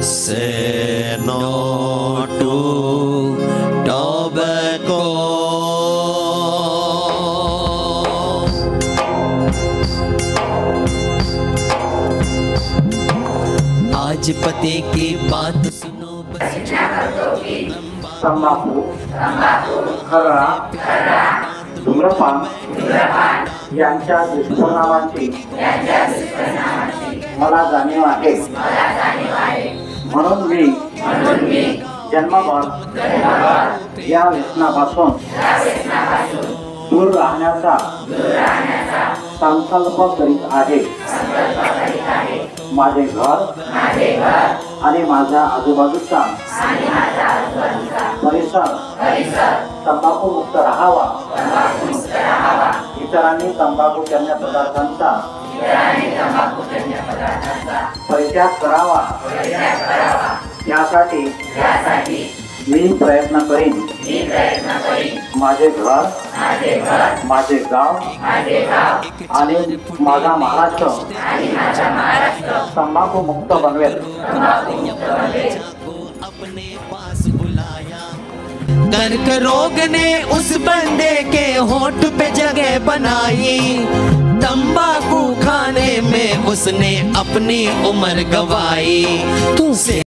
Say no to tobacco. आज पति की बात सुनो तंबाखू खर्रा धूम्रपान यांच्या दुष्परिणामांची मला जाणीव आहे। म्हणून मी जन्मभर या व्यसनापासून दूर राहण्याचा संकल्प करीत आहे। माझे घर आणि माझ्या आजूबाजूचा परिसर तंबाखू मुक्त राहावा। इतरांनी तंबाखूजन्य पदार्थांचा परित्याग करावा यासाठी मी प्रयत्न करीन। माझे घर, माझे गाव आणि माझा महाराष्ट्र तंबाखू मुक्त बनवेल। कर्क रोग ने उस बंदे के होठ पे जगह बनाई। तंबाकू खाने में उसने अपनी उम्र गवाई। तुझसे